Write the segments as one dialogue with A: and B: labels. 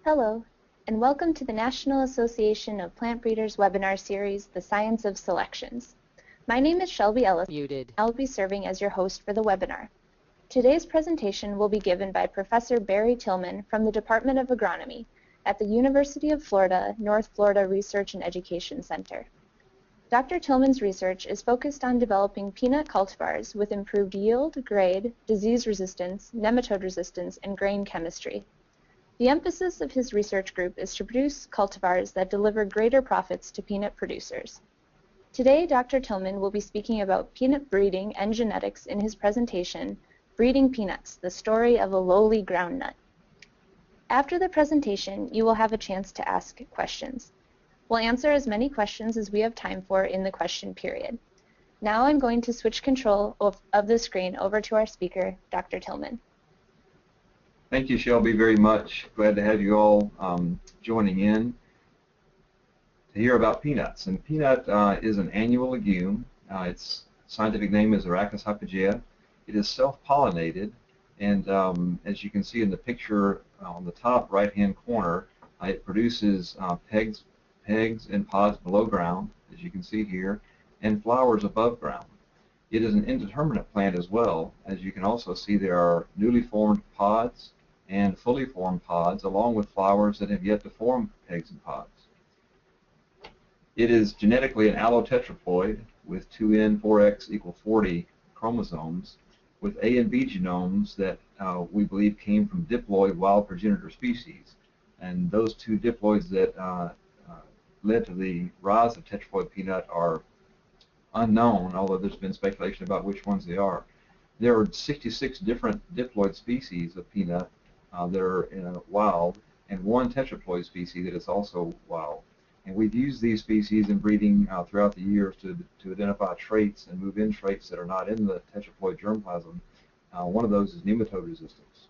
A: Hello, and welcome to the National Association of Plant Breeders webinar series, The Science of Selections. My name is Shelby Ellis, and I will be serving as your host for the webinar. Today's presentation will be given by Professor Barry Tillman from the Department of Agronomy at the University of Florida, North Florida Research and Education Center. Dr. Tillman's research is focused on developing peanut cultivars with improved yield, grade, disease resistance, nematode resistance, and grain chemistry. The emphasis of his research group is to produce cultivars that deliver greater profits to peanut producers. Today, Dr. Tillman will be speaking about peanut breeding and genetics in his presentation, Breeding Peanuts, the Story of a Lowly Groundnut. After the presentation, you will have a chance to ask questions. We'll answer as many questions as we have time for in the question period. Now I'm going to switch control of the screen over to our speaker, Dr. Tillman.
B: Thank you, Shelby, very much. Glad to have you all joining in to hear about peanuts. And peanut is an annual legume. Its scientific name is Arachis hypogea. It is self-pollinated, and as you can see in the picture on the top right-hand corner, it produces pegs and pods below ground, as you can see here, and flowers above ground. It is an indeterminate plant as well. As you can also see, there are newly formed pods and fully formed pods, along with flowers that have yet to form pegs and pods. It is genetically an allotetraploid with 2N4X equal 40 chromosomes, with A and B genomes that we believe came from diploid wild progenitor species. And those two diploids that led to the rise of tetraploid peanut are unknown, although there's been speculation about which ones they are. There are 66 different diploid species of peanut that are wild, and one tetraploid species that is also wild. And we've used these species in breeding throughout the years to identify traits and move in traits that are not in the tetraploid germplasm. One of those is nematode resistance.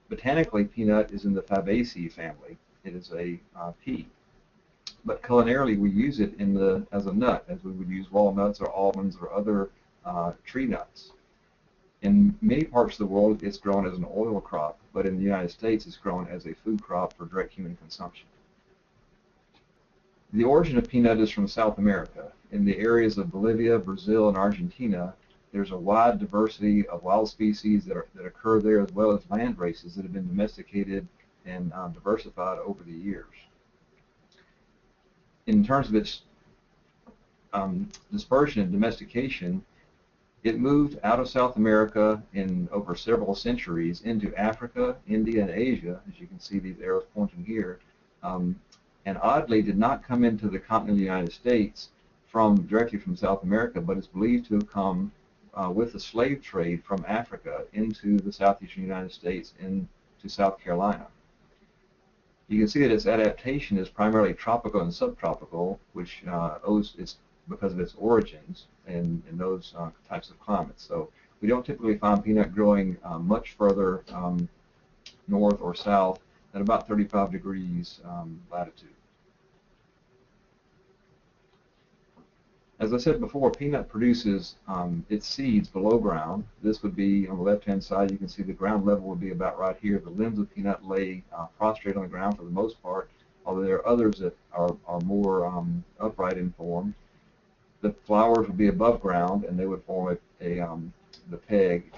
B: Botanically, peanut is in the Fabaceae family. It is a pea. But culinarily, we use it as a nut, as we would use walnuts or almonds or other tree nuts. In many parts of the world, it's grown as an oil crop, but in the United States, it's grown as a food crop for direct human consumption. The origin of peanut is from South America. In the areas of Bolivia, Brazil, and Argentina, there's a wide diversity of wild species that occur there, as well as land races that have been domesticated and diversified over the years. In terms of its dispersion and domestication, it moved out of South America in over several centuries into Africa, India, and Asia, as you can see these arrows pointing here, and oddly did not come into the continental United States directly from South America, but is believed to have come with the slave trade from Africa into the southeastern United States into South Carolina. You can see that its adaptation is primarily tropical and subtropical, which owes its because of its origins in those types of climates. So we don't typically find peanut growing much further north or south than about 35 degrees latitude. As I said before, peanut produces its seeds below ground. This would be on the left-hand side. You can see the ground level would be about right here. The limbs of peanut lay prostrate on the ground for the most part, although there are others that are more upright in form. The flowers would be above ground, and they would form the peg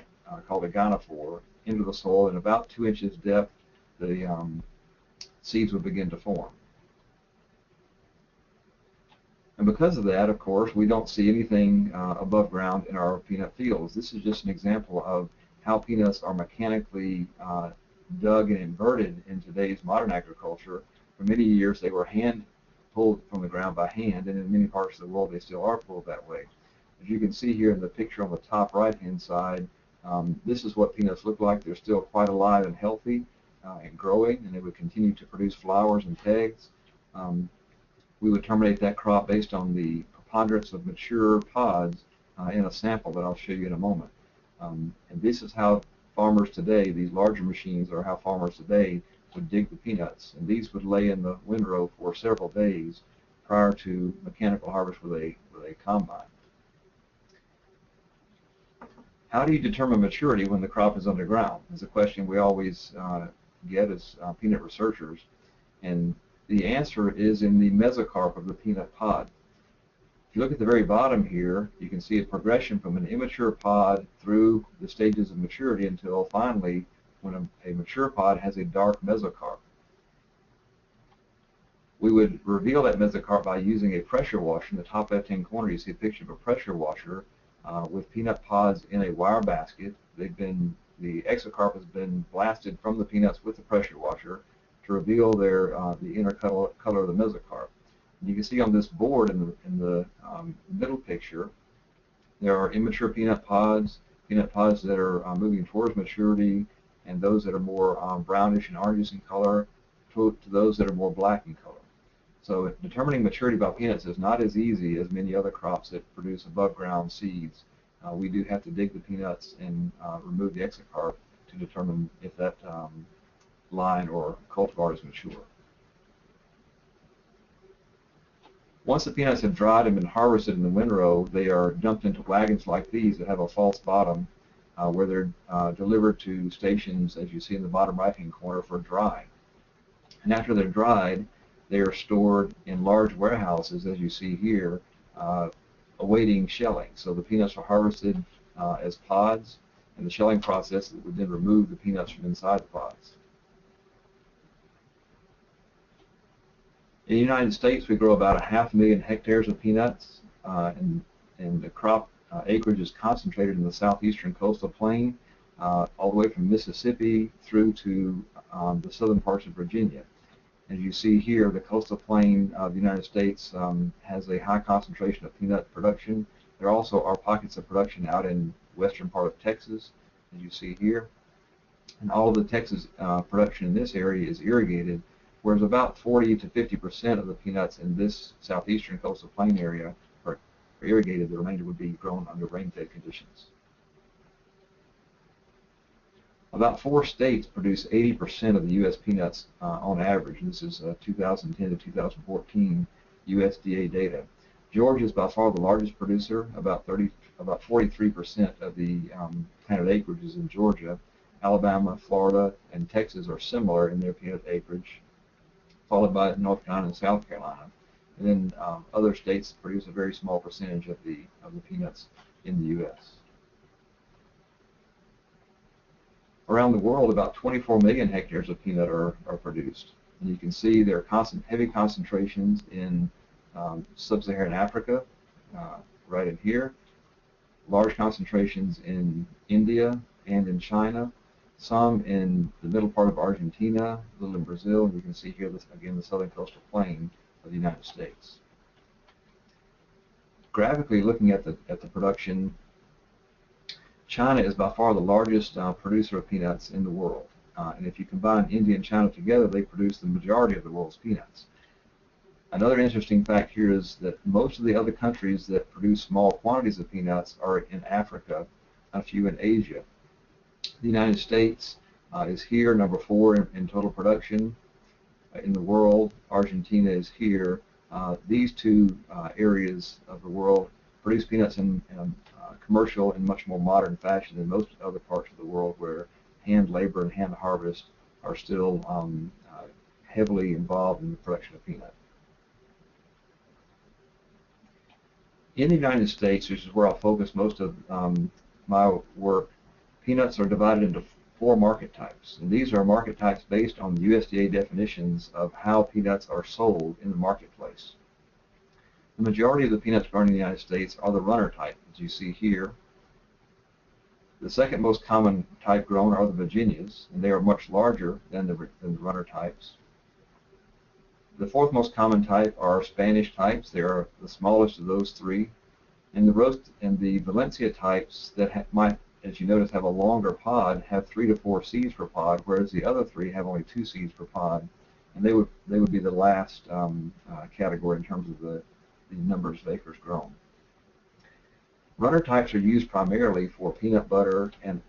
B: called a gynophore into the soil. In about 2 inches depth, the seeds would begin to form. And because of that, of course, we don't see anything above ground in our peanut fields. This is just an example of how peanuts are mechanically dug and inverted in today's modern agriculture. For many years, they were pulled from the ground by hand, and in many parts of the world they still are pulled that way. As you can see here in the picture on the top right-hand side, this is what peanuts look like. They're still quite alive and healthy and growing, and they would continue to produce flowers and pegs. We would terminate that crop based on the preponderance of mature pods in a sample that I'll show you in a moment. And this is how farmers today, these larger machines, are how farmers today would dig the peanuts, and these would lay in the windrow for several days prior to mechanical harvest with a combine. How do you determine maturity when the crop is underground? Is a question we always get as peanut researchers. And the answer is in the mesocarp of the peanut pod. If you look at the very bottom here, you can see a progression from an immature pod through the stages of maturity until finally, when a mature pod has a dark mesocarp. We would reveal that mesocarp by using a pressure washer. In the top left-hand corner, you see a picture of a pressure washer with peanut pods in a wire basket. The exocarp has been blasted from the peanuts with the pressure washer to reveal the inner color of the mesocarp. And you can see on this board in the middle picture, there are immature peanut pods that are moving towards maturity, and those that are more brownish and orangish in color, to those that are more black in color. So determining maturity by peanuts is not as easy as many other crops that produce above ground seeds. We do have to dig the peanuts and remove the exocarp to determine if that line or cultivar is mature. Once the peanuts have dried and been harvested in the windrow, they are dumped into wagons like these that have a false bottom where they're delivered to stations, as you see in the bottom right-hand corner, for drying. And after they're dried, they are stored in large warehouses, as you see here, awaiting shelling. So the peanuts are harvested as pods, and the shelling process would then remove the peanuts from inside the pods. In the United States, we grow about 500,000 hectares of peanuts, and the crop acreage is concentrated in the southeastern coastal plain, all the way from Mississippi through to the southern parts of Virginia. As you see here, the coastal plain of the United States has a high concentration of peanut production. There also are pockets of production out in western part of Texas, as you see here. And all of the Texas production in this area is irrigated, whereas about 40 to 50% of the peanuts in this southeastern coastal plain area are irrigated. The remainder would be grown under rain-fed conditions. About 4 states produce 80% of the U.S. peanuts on average. This is 2010 to 2014 USDA data. Georgia is by far the largest producer. About 43% of the planted acreage is in Georgia. Alabama, Florida, and Texas are similar in their peanut acreage, followed by North Carolina and South Carolina. And then other states produce a very small percentage of the peanuts in the U.S. Around the world, about 24 million hectares of peanut are produced. And you can see there are heavy concentrations in sub-Saharan Africa, right in here, large concentrations in India and in China, some in the middle part of Argentina, a little in Brazil, and you can see here, again, the southern coastal plain of the United States. Graphically looking at the production, China is by far the largest producer of peanuts in the world. And if you combine India and China together, they produce the majority of the world's peanuts. Another interesting fact here is that most of the other countries that produce small quantities of peanuts are in Africa, a few in Asia. The United States is here, number 4 in total production in the world. Argentina is here. These two areas of the world produce peanuts in commercial and much more modern fashion than most other parts of the world, where hand labor and hand harvest are still heavily involved in the production of peanut. In the United States, which is where I'll focus most of my work, peanuts are divided into 4 market types. And these are market types based on the USDA definitions of how peanuts are sold in the marketplace. The majority of the peanuts grown in the United States are the runner type, as you see here. The second most common type grown are the Virginias, and they are much larger than the runner types. The fourth most common type are Spanish types. They are the smallest of those 3. And the Valencia types that might, as you notice, have a longer pod have 3 to 4 seeds per pod, whereas the other 3 have only 2 seeds per pod. And they would be the last category in terms of the numbers of acres grown. Runner types are used primarily for peanut butter and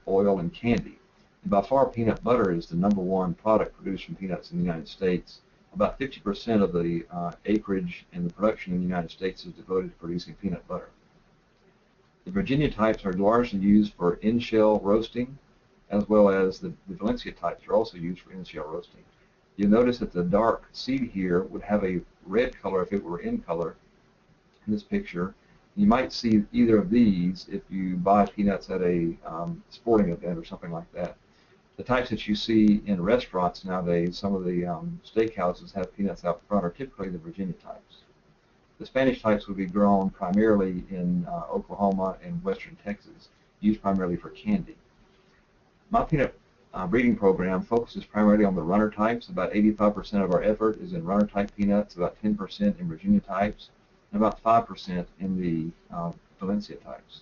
B: oil and candy. And by far, peanut butter is the #1 product produced from peanuts in the United States. About 50% of the acreage and the production in the United States is devoted to producing peanut butter. The Virginia types are largely used for in-shell roasting, as well as the Valencia types are also used for in-shell roasting. You'll notice that the dark seed here would have a red color if it were in color in this picture. You might see either of these if you buy peanuts at a sporting event or something like that. The types that you see in restaurants nowadays, some of the steakhouses have peanuts out front, are typically the Virginia types. The Spanish types would be grown primarily in Oklahoma and western Texas, used primarily for candy. My peanut breeding program focuses primarily on the runner types. About 85% of our effort is in runner type peanuts, about 10% in Virginia types, and about 5% in the Valencia types.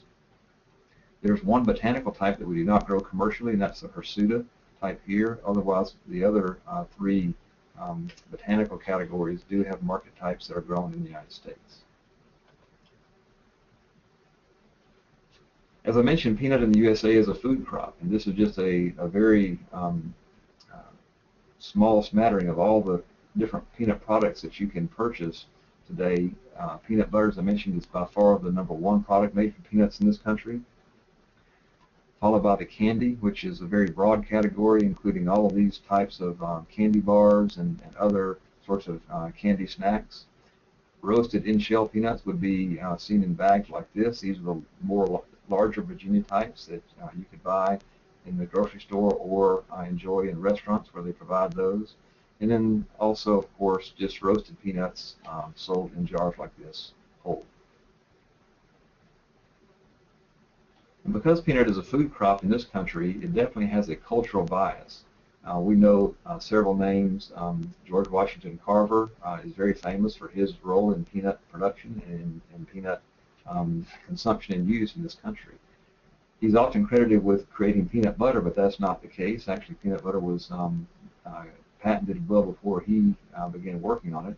B: There's one botanical type that we do not grow commercially, and that's the hirsuta type here. Otherwise, the other three botanical categories do have market types that are grown in the United States. As I mentioned, peanut in the USA is a food crop, and this is just a very small smattering of all the different peanut products that you can purchase today. Peanut butter, as I mentioned, is by far the #1 product made from peanuts in this country, followed by the candy, which is a very broad category, including all of these types of candy bars and other sorts of candy snacks. Roasted in-shell peanuts would be seen in bags like this. These are the more larger Virginia types that you could buy in the grocery store or enjoy in restaurants where they provide those. And then also, of course, just roasted peanuts sold in jars like this, whole. And because peanut is a food crop in this country, it definitely has a cultural bias. We know several names. George Washington Carver is very famous for his role in peanut production and peanut consumption and use in this country. He's often credited with creating peanut butter, but that's not the case. Actually, peanut butter was patented well before he began working on it.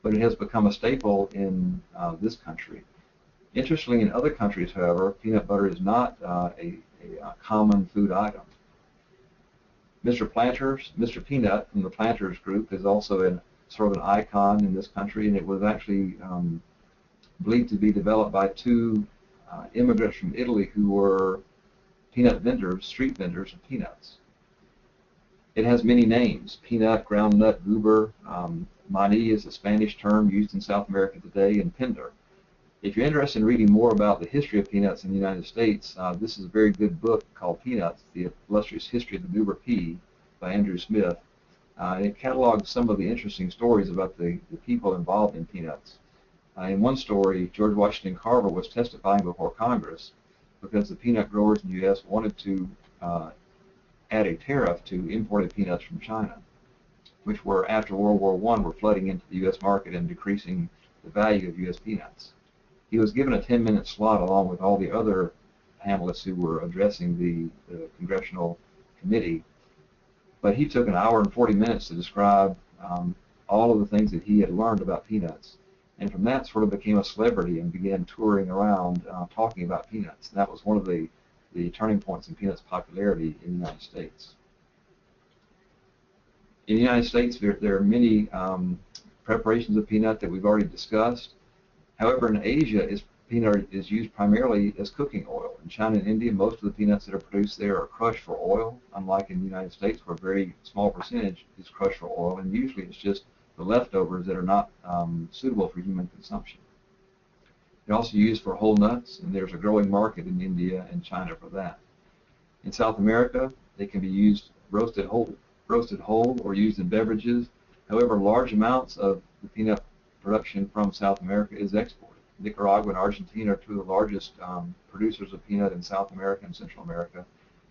B: But it has become a staple in this country. Interestingly, in other countries, however, peanut butter is not a common food item. Mr. Peanut from the Planters group is also sort of an icon in this country, and it was actually believed to be developed by two immigrants from Italy who were peanut vendors, street vendors of peanuts. It has many names: peanut, groundnut, goober. Maní is a Spanish term used in South America today, and pinder. If you're interested in reading more about the history of peanuts in the United States, this is a very good book called Peanuts, The Illustrious History of the Goober Pea by Andrew Smith. It catalogs some of the interesting stories about the people involved in peanuts. In one story, George Washington Carver was testifying before Congress because the peanut growers in the U.S. wanted to add a tariff to imported peanuts from China, which were, after World War I, were flooding into the U.S. market and decreasing the value of U.S. peanuts. He was given a 10-minute slot along with all the other panelists who were addressing the congressional committee, but he took an hour and 40 minutes to describe all of the things that he had learned about peanuts, and from that sort of became a celebrity and began touring around talking about peanuts. And that was one of the turning points in peanuts' popularity in the United States. In the United States, there are many preparations of peanut that we've already discussed. However, in Asia, peanut is used primarily as cooking oil. In China and India, most of the peanuts that are produced there are crushed for oil, unlike in the United States, where a very small percentage is crushed for oil, and usually it's just the leftovers that are not suitable for human consumption. They're also used for whole nuts, and there's a growing market in India and China for that. In South America, they can be used roasted whole or used in beverages. However, large amounts of the peanut production from South America is exported. Nicaragua and Argentina are two of the largest producers of peanut in South America and Central America,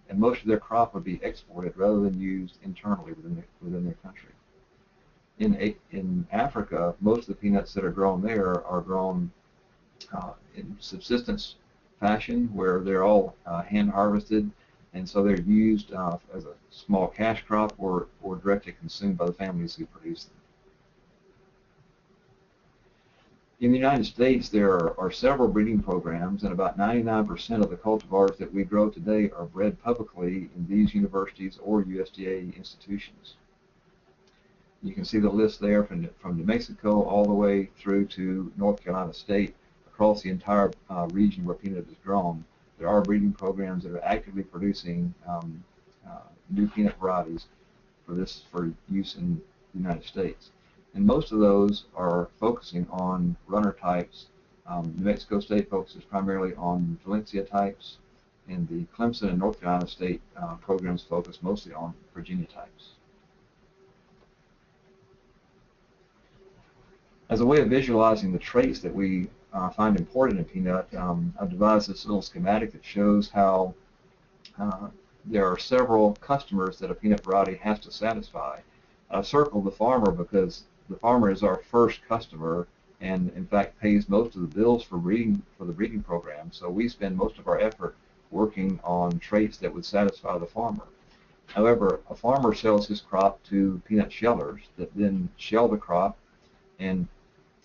B: and most of their crop would be exported rather than used internally within their country. In Africa, most of the peanuts that are grown there are grown in subsistence fashion, where they're all hand harvested, and so they're used as a small cash crop or directly consumed by the families who produce them. In the United States, there are several breeding programs, and about 99% of the cultivars that we grow today are bred publicly in these universities or USDA institutions. You can see the list there from New Mexico all the way through to North Carolina State, across the entire region where peanut is grown. There are breeding programs that are actively producing new peanut varieties for use in the United States. And most of those are focusing on runner types. New Mexico State focuses primarily on Valencia types, and the Clemson and North Carolina State programs focus mostly on Virginia types. As a way of visualizing the traits that we find important in peanut, I've devised this little schematic that shows how there are several customers that a peanut variety has to satisfy. I've circled the farmer because the farmer is our first customer and in fact pays most of the bills for the breeding program. So we spend most of our effort working on traits that would satisfy the farmer. However, a farmer sells his crop to peanut shellers that then shell the crop and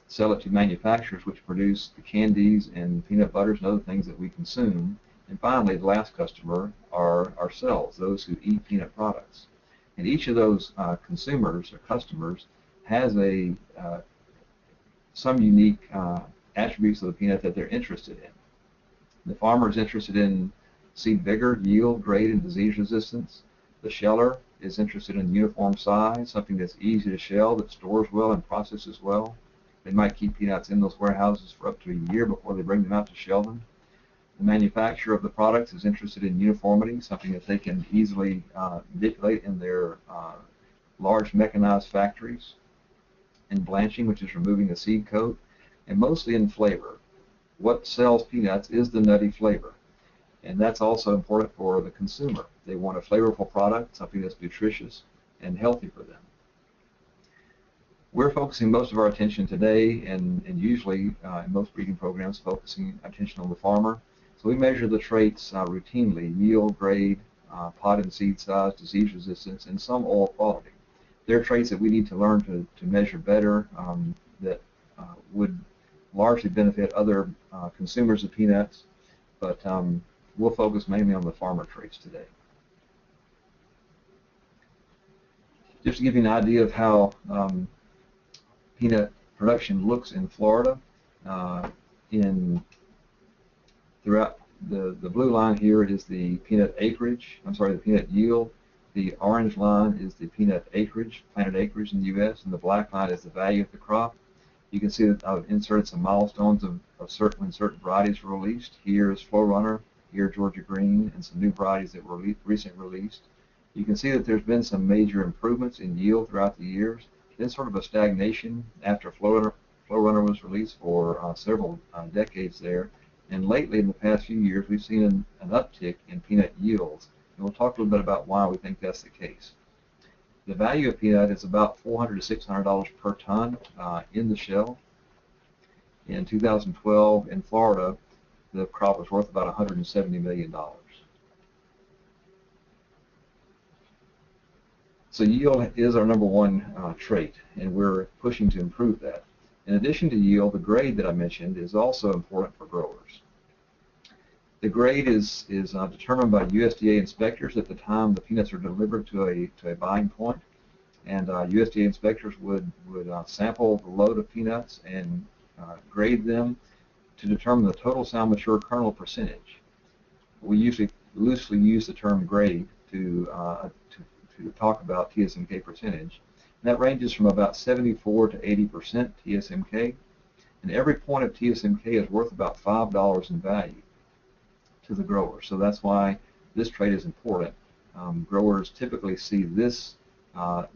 B: sell it to manufacturers which produce the candies and peanut butters and other things that we consume. And finally, the last customer are ourselves, those who eat peanut products. And each of those consumers or customers has some unique attributes of the peanut that they're interested in. The farmer is interested in seed vigor, yield, grade, and disease resistance. The sheller is interested in uniform size, something that's easy to shell, that stores well and processes well. They might keep peanuts in those warehouses for up to a year before they bring them out to shell them. The manufacturer of the products is interested in uniformity, something that they can easily manipulate in their large mechanized factories. In blanching, which is removing the seed coat, and mostly in flavor. What sells peanuts is the nutty flavor, and that's also important for the consumer. They want a flavorful product, something that's nutritious and healthy for them. We're focusing most of our attention today, and usually in most breeding programs, focusing attention on the farmer. So we measure the traits routinely: yield, grade, pod and seed size, disease resistance, and some oil quality. They're traits that we need to learn to measure better that would largely benefit other consumers of peanuts, but we'll focus mainly on the farmer traits today. Just to give you an idea of how peanut production looks in Florida, throughout the blue line here is the peanut acreage, the peanut yield. The orange line is the peanut acreage, planted acreage in the U.S., and the black line is the value of the crop. You can see that I've inserted some milestones of when certain varieties were released. Here is Flow Runner, here Georgia Green, and some new varieties that were recently released. You can see that there's been some major improvements in yield throughout the years, then sort of a stagnation after Flow Runner was released for several decades there. And lately, in the past few years, we've seen an uptick in peanut yields. And we'll talk a little bit about why we think that's the case. The value of peanut is about $400 to $600 per ton in the shell. In 2012, in Florida, the crop was worth about $170 million. So yield is our number one trait, and we're pushing to improve that. In addition to yield, the grade that I mentioned is also important for growers. The grade is determined by USDA inspectors at the time the peanuts are delivered to a buying point, and USDA inspectors would sample the load of peanuts and grade them to determine the total sound mature kernel percentage. We usually loosely use the term grade to talk about TSMK percentage, and that ranges from about 74 to 80% TSMK, and every point of TSMK is worth about $5 in value to the grower. So that's why this trait is important. Growers typically see this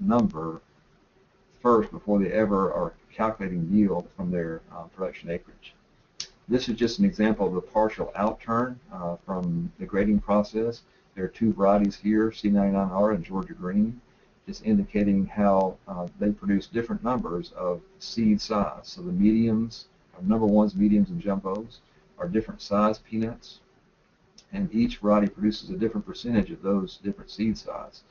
B: number first before they ever are calculating yield from their production acreage. This is just an example of the partial outturn from the grading process. There are two varieties here, C99R and Georgia Green, just indicating how they produce different numbers of seed size. So the mediums, number ones, mediums, and jumbos are different size peanuts, and each variety produces a different percentage of those different seed sizes.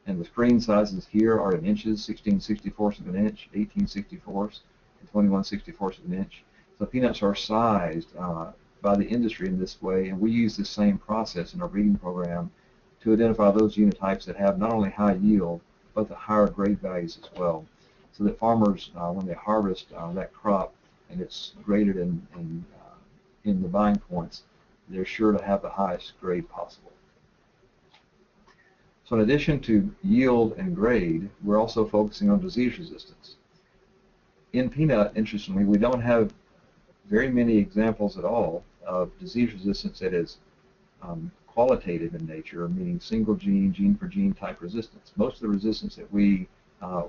B: And the screen sizes here are in inches, 16/64 of an inch, 18/64, and 21/64 of an inch. So peanuts are sized by the industry in this way, and we use the same process in our breeding program to identify those genotypes that have not only high yield, but the higher grade values as well, so that farmers, when they harvest that crop and it's graded in the buying points, they're sure to have the highest grade possible. So in addition to yield and grade, we're also focusing on disease resistance. In peanut, interestingly, we don't have very many examples at all of disease resistance that is qualitative in nature, meaning single gene, gene for gene type resistance. Most of the resistance that we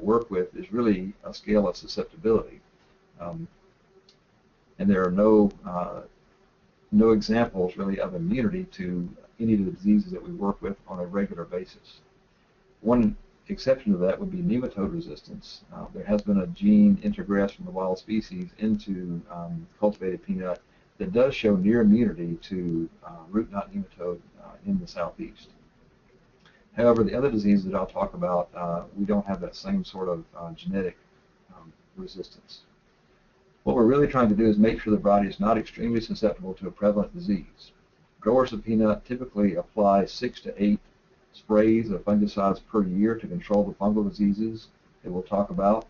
B: work with is really a scale of susceptibility. And there are no examples really of immunity to any of the diseases that we work with on a regular basis. One exception to that would be nematode resistance. There has been a gene introgressed from the wild species into cultivated peanut that does show near immunity to root knot nematode in the southeast. However, the other diseases that I'll talk about, we don't have that same sort of genetic resistance. What we're really trying to do is make sure the variety is not extremely susceptible to a prevalent disease. Growers of peanut typically apply 6 to 8 sprays of fungicides per year to control the fungal diseases that we'll talk about.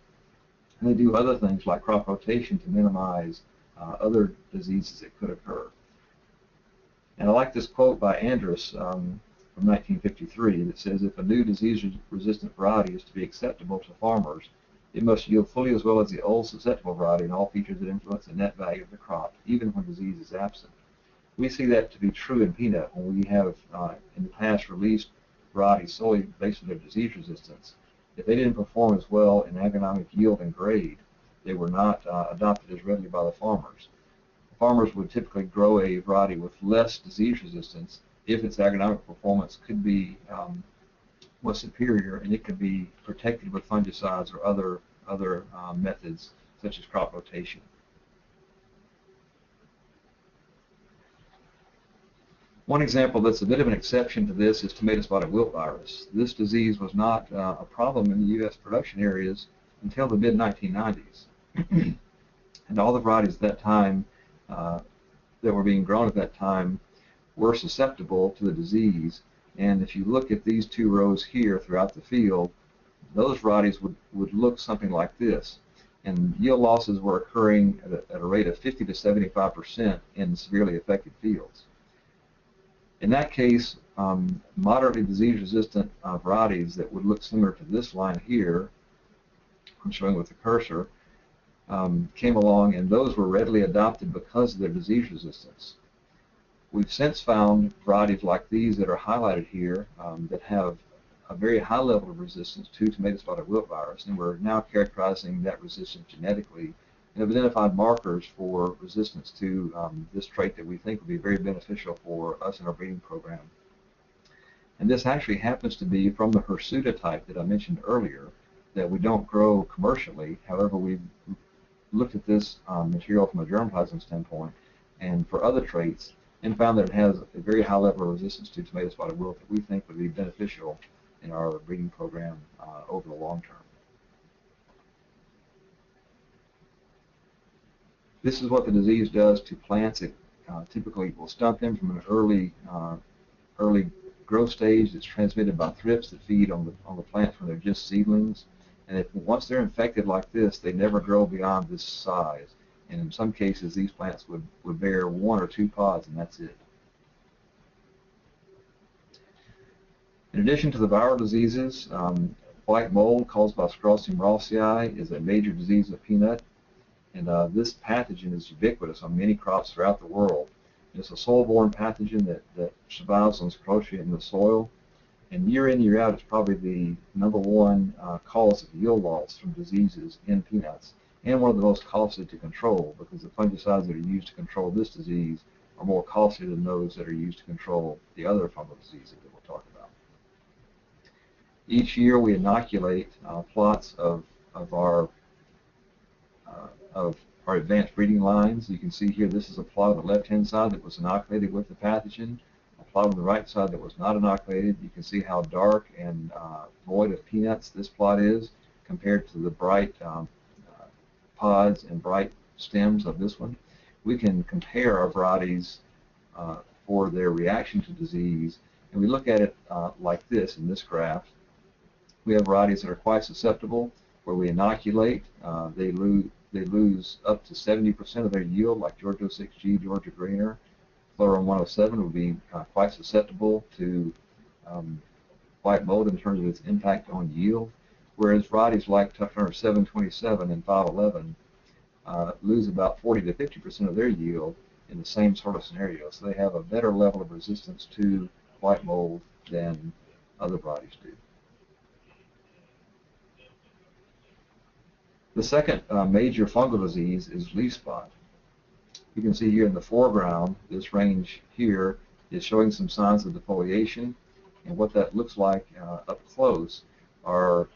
B: And they do other things like crop rotation to minimize other diseases that could occur. And I like this quote by Andrus from 1953 that says, if a new disease-resistant variety is to be acceptable to farmers, it must yield fully as well as the old susceptible variety in all features that influence the net value of the crop, even when disease is absent. We see that to be true in peanut when we have in the past released varieties solely based on their disease resistance. If they didn't perform as well in agronomic yield and grade, they were not adopted as readily by the farmers. Farmers would typically grow a variety with less disease resistance if its agronomic performance could be was superior and it could be protected with fungicides or other methods such as crop rotation. One example that's a bit of an exception to this is tomato spotted wilt virus. This disease was not a problem in the U.S. production areas until the mid-1990s. And all the varieties at that time that were being grown at that time were susceptible to the disease. And if you look at these two rows here throughout the field, those varieties would look something like this. And yield losses were occurring at a rate of 50 to 75% in severely affected fields. In that case, moderately disease-resistant varieties that would look similar to this line here, I'm showing with the cursor, came along, and those were readily adopted because of their disease resistance. We've since found varieties like these that are highlighted here that have a very high level of resistance to tomato spotted wilt virus, and we're now characterizing that resistance genetically and have identified markers for resistance to this trait that we think would be very beneficial for us in our breeding program. And this actually happens to be from the hirsuta type that I mentioned earlier that we don't grow commercially. However, we've looked at this material from a germplasm standpoint and for other traits and found that it has a very high level of resistance to tomato spotted wilt that we think would be beneficial in our breeding program over the long term. This is what the disease does to plants. It typically will stunt them from an early growth stage. It's transmitted by thrips that feed on the plants when they're just seedlings. And once they're infected like this, they never grow beyond this size. And in some cases, these plants would bear 1 or 2 pods, and that's it. In addition to the viral diseases, white mold caused by Sclerotium ralsii is a major disease of peanut. And this pathogen is ubiquitous on many crops throughout the world. It's a soil-borne pathogen that survives on sclerotia in the soil. And year in, year out, it's probably the #1 cause of yield loss from diseases in peanuts, and one of the most costly to control because the fungicides that are used to control this disease are more costly than those that are used to control the other fungal diseases that we'll talk about. Each year we inoculate plots of our advanced breeding lines. You can see here this is a plot on the left-hand side that was inoculated with the pathogen, a plot on the right side that was not inoculated. You can see how dark and void of peanuts this plot is compared to the bright pods and bright stems of this one. We can compare our varieties for their reaction to disease, and we look at it like this in this graph. We have varieties that are quite susceptible where we inoculate. They lose up to 70% of their yield, like Georgia 6G, Georgia Greener. Floron 107 would be quite susceptible to white mold in terms of its impact on yield, whereas varieties like Tough Hunter 727 and 511 lose about 40 to 50% of their yield in the same sort of scenario. So they have a better level of resistance to white mold than other varieties do. The second major fungal disease is leaf spot. You can see here in the foreground, this range here is showing some signs of defoliation, and what that looks like up close are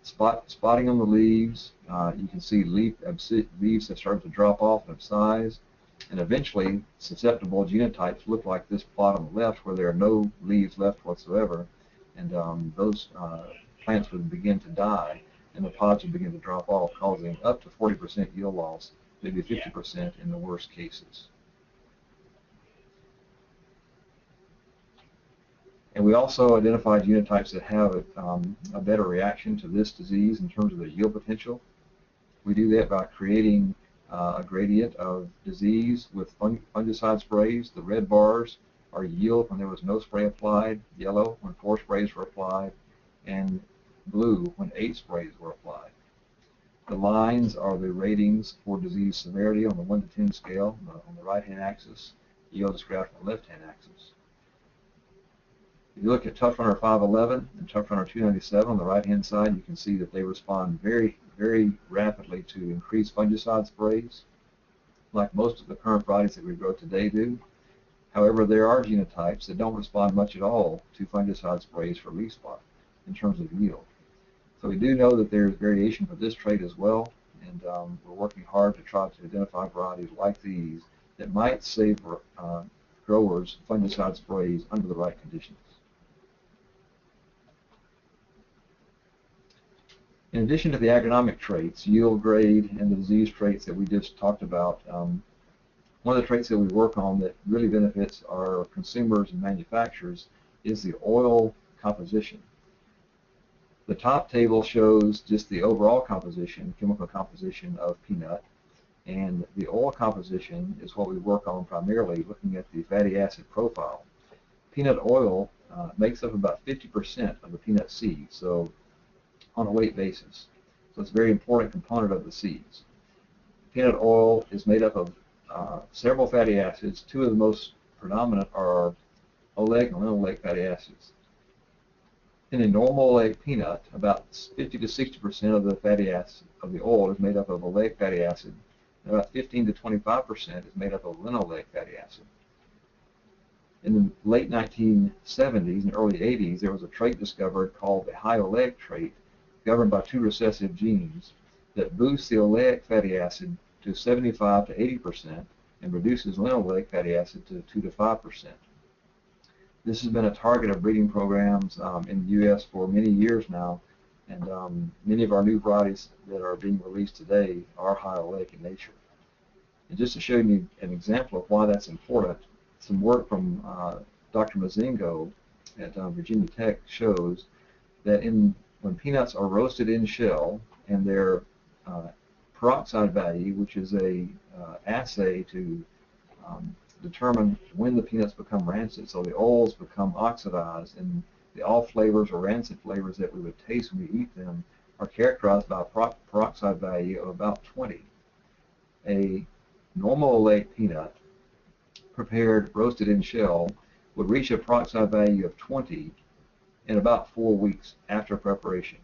B: spotting on the leaves. You can see leaves have started to drop off in size, and eventually susceptible genotypes look like this plot on the left, where there are no leaves left whatsoever, and those plants would begin to die, and the pods would begin to drop off, causing up to 40% yield loss, maybe 50% in the worst cases. And we also identified genotypes that have a better reaction to this disease in terms of their yield potential. We do that by creating a gradient of disease with fungicide sprays. The red bars are yield when there was no spray applied, yellow when 4 sprays were applied, and blue when 8 sprays were applied. The lines are the ratings for disease severity on the 1 to 10 scale on the right-hand axis. Yield is graphed on the left-hand axis. If you look at Tough Hunter 511 and Tough Hunter 297 on the right-hand side, you can see that they respond very, very rapidly to increased fungicide sprays, like most of the current varieties that we grow today do. However, there are genotypes that don't respond much at all to fungicide sprays for leaf spot in terms of yield. So we do know that there's variation for this trait as well, and we're working hard to try to identify varieties like these that might save growers fungicide sprays under the right conditions. In addition to the agronomic traits, yield, grade, and the disease traits that we just talked about, one of the traits that we work on that really benefits our consumers and manufacturers is the oil composition. The top table shows just the overall composition, chemical composition of peanut, and the oil composition is what we work on primarily, looking at the fatty acid profile. Peanut oil makes up about 50% of the peanut seed, so on a weight basis. So it's a very important component of the seeds. Peanut oil is made up of several fatty acids. 2 of the most predominant are oleic and linoleic fatty acids. In a normal oleic peanut, about 50 to 60% of the fatty acid of the oil is made up of oleic fatty acid, and about 15 to 25% is made up of linoleic fatty acid. In the late 1970s and early 80s, there was a trait discovered called the high oleic trait, governed by 2 recessive genes that boosts the oleic fatty acid to 75 to 80% and reduces linoleic fatty acid to 2 to 5%. This has been a target of breeding programs in the U.S. for many years now, and many of our new varieties that are being released today are high oleic in nature. And just to show you an example of why that's important, some work from Dr. Mazingo at Virginia Tech shows that when peanuts are roasted in shell and their peroxide value, which is a assay to determine when the peanuts become rancid, so the oils become oxidized and the off flavors or rancid flavors that we would taste when we eat them are characterized by a peroxide value of about 20. A normal oleic peanut prepared roasted in shell would reach a peroxide value of 20 in about 4 weeks after preparation.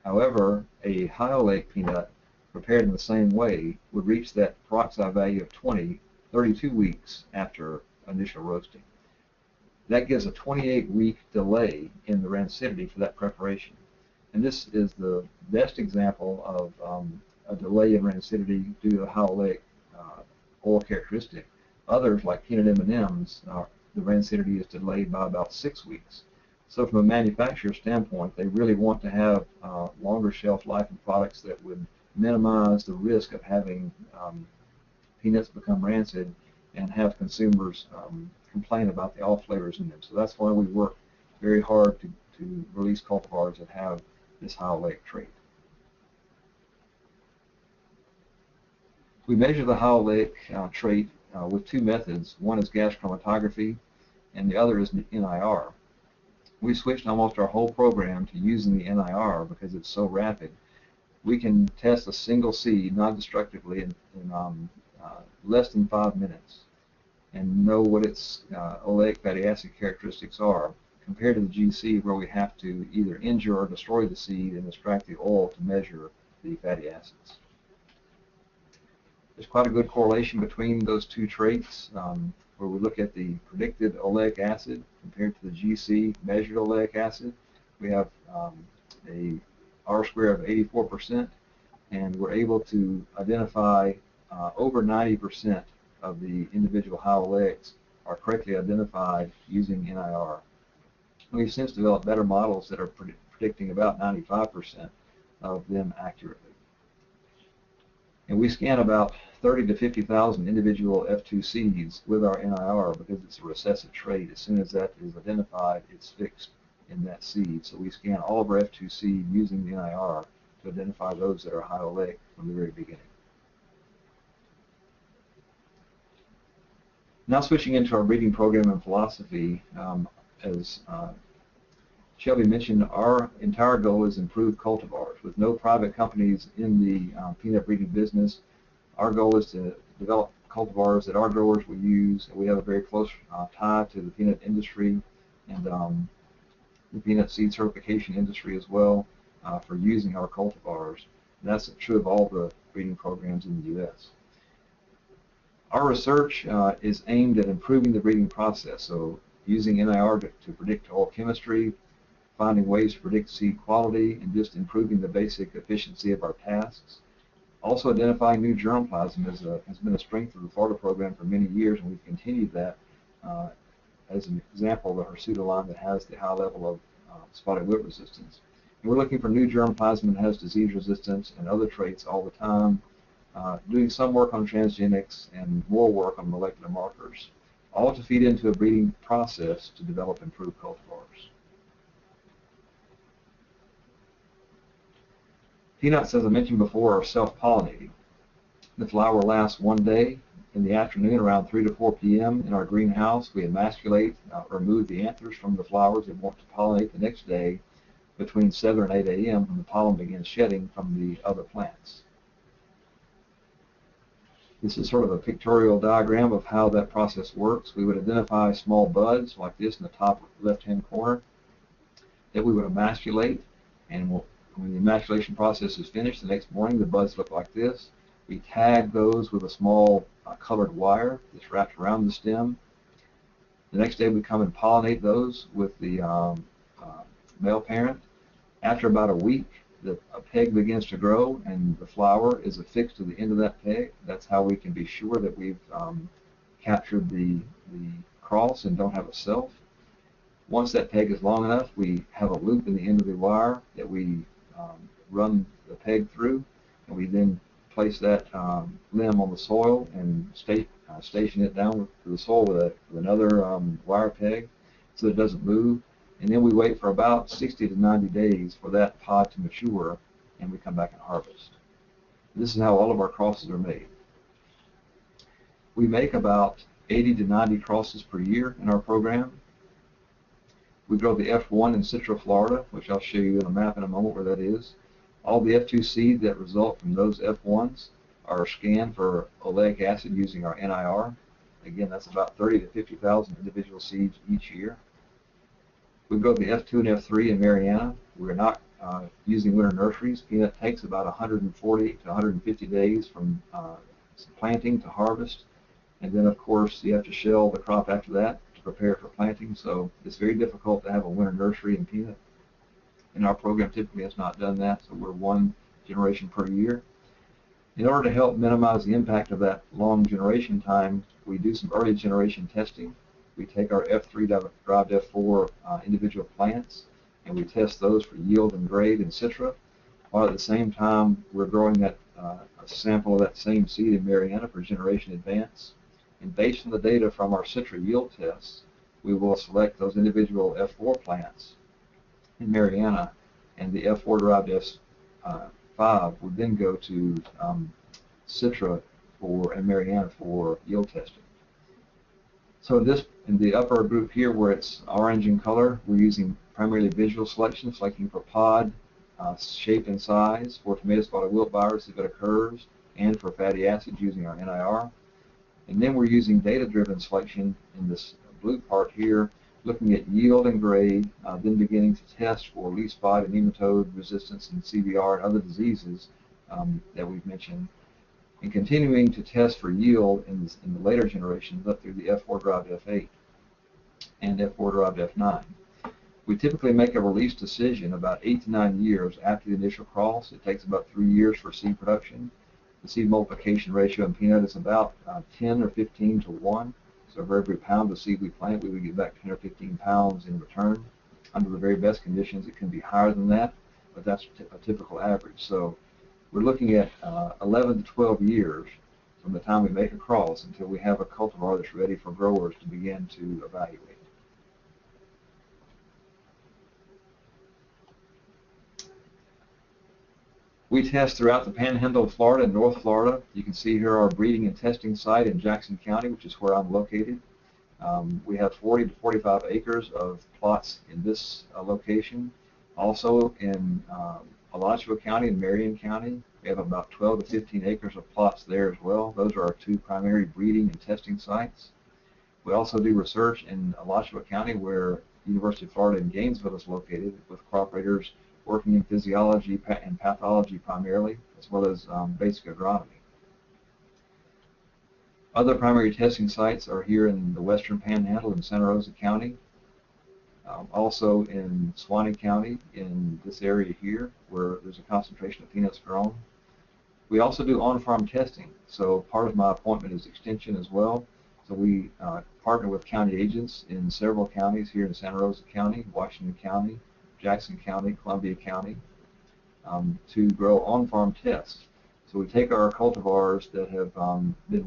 B: However, a high oleic peanut prepared in the same way would reach that peroxide value of 20 32 weeks after initial roasting. That gives a 28-week delay in the rancidity for that preparation. And this is the best example of a delay in rancidity due to a high oleic oil characteristic. Others, like peanut M&Ms, the rancidity is delayed by about 6 weeks. So from a manufacturer standpoint, they really want to have longer shelf life in products that would minimize the risk of having peanuts become rancid and have consumers complain about the off flavors in them. So that's why we work very hard to release cultivars that have this high oleic trait. We measure the high oleic trait with 2 methods. One is gas chromatography and the other is NIR. we switched almost our whole program to using the NIR because it's so rapid. We can test a single seed non-destructively in less than 5 minutes and know what its oleic fatty acid characteristics are, compared to the GC where we have to either injure or destroy the seed and extract the oil to measure the fatty acids. There's quite a good correlation between those two traits, where we look at the predicted oleic acid compared to the GC measured oleic acid. We have a R-square of 84%, and we're able to identify over 90% of the individual high oleics are correctly identified using NIR. We've since developed better models that are predicting about 95% of them accurately. And we scan about 30 to 50,000 individual F2 seeds with our NIR because it's a recessive trait. As soon as that is identified, it's fixed in that seed. So we scan all of our F2 seed using the NIR to identify those that are high oleic from the very beginning. Now switching into our breeding program and philosophy, as Shelby mentioned, our entire goal is improved cultivars. With no private companies in the peanut breeding business, our goal is to develop cultivars that our growers will use. We have a very close tie to the peanut industry and the peanut seed certification industry as well for using our cultivars. And that's true of all the breeding programs in the U.S. Our research is aimed at improving the breeding process, so using NIR to predict oil chemistry, finding ways to predict seed quality, and just improving the basic efficiency of our tasks. Also identifying new germplasm has been a strength of the Florida program for many years, and we've continued that as an example of the hirsuta line that has the high level of spotted wilt resistance. And we're looking for new germplasm that has disease resistance and other traits all the time, doing some work on transgenics and more work on molecular markers, all to feed into a breeding process to develop improved cultivars. Peanuts, as I mentioned before, are self-pollinating. The flower lasts one day. In the afternoon, around 3 to 4 p.m. in our greenhouse, we emasculate, remove the anthers from the flowers that want to pollinate the next day between 7 and 8 a.m. when the pollen begins shedding from the other plants. This is sort of a pictorial diagram of how that process works. We would identify small buds like this in the top left-hand corner that we would emasculate, and when the emasculation process is finished, the next morning the buds look like this. We tag those with a small colored wire that's wrapped around the stem. The next day we come and pollinate those with the male parent. After about a week, a peg begins to grow and the flower is affixed to the end of that peg. That's how we can be sure that we've captured the cross and don't have a self. Once that peg is long enough, we have a loop in the end of the wire that we run the peg through, and we then place that limb on the soil and station it down to the soil with another wire peg so it doesn't move. And then we wait for about 60 to 90 days for that pod to mature, and we come back and harvest. This is how all of our crosses are made. We make about 80 to 90 crosses per year in our program. We grow the F1 in Central Florida, which I'll show you in a map in a moment where that is. All the F2 seeds that result from those F1s are scanned for oleic acid using our NIR. Again, that's about 30 to 50,000 individual seeds each year. We grow the F2 and F3 in Mariana. We're not using winter nurseries. Peanut takes about 140 to 150 days from planting to harvest. And then, of course, you have to shell the crop after that to prepare for planting. So it's very difficult to have a winter nursery in peanut. And our program typically has not done that, so we're one generation per year. In order to help minimize the impact of that long generation time, we do some early generation testing. We take our F3-derived F4 individual plants and we test those for yield and grade in Citra, while at the same time we're growing that a sample of that same seed in Mariana for generation advance. And based on the data from our Citra yield tests, we will select those individual F4 plants in Mariana, and the F4-derived F5 would then go to Citra and Mariana for yield testing. So in the upper group here where it's orange in color, we're using primarily visual selection, selecting for pod, shape and size, for tomato spotted wilt virus if it occurs, and for fatty acids using our NIR. And then we're using data-driven selection in this blue part here, looking at yield and grade, then beginning to test for leaf spot and nematode resistance and CBR and other diseases that we've mentioned, and continuing to test for yield in the later generations up through the F4-derived F8 and F4-derived F9. We typically make a release decision about 8 to 9 years after the initial cross. It takes about 3 years for seed production. The seed multiplication ratio in peanut is about 10 or 15 to 1. So for every pound of seed we plant, we would get back 10 or 15 pounds in return. Under the very best conditions, it can be higher than that, but that's a typical average. So we're looking at 11 to 12 years from the time we make a cross until we have a cultivar that's ready for growers to begin to evaluate. We test throughout the Panhandle of Florida and North Florida. You can see here our breeding and testing site in Jackson County, which is where I'm located. We have 40 to 45 acres of plots in this location. Also in Alachua County and Marion County, we have about 12 to 15 acres of plots there as well. Those are our two primary breeding and testing sites. We also do research in Alachua County, where University of Florida in Gainesville is located, with crop breeders working in physiology and pathology primarily, as well as basic agronomy. Other primary testing sites are here in the western Panhandle in Santa Rosa County, also in Suwannee County in this area here, where there's a concentration of peanuts grown. We also do on-farm testing, so part of my appointment is extension as well. So we partner with county agents in several counties here in Santa Rosa County, Washington County, Jackson County, Columbia County, to grow on-farm tests. So we take our cultivars that have been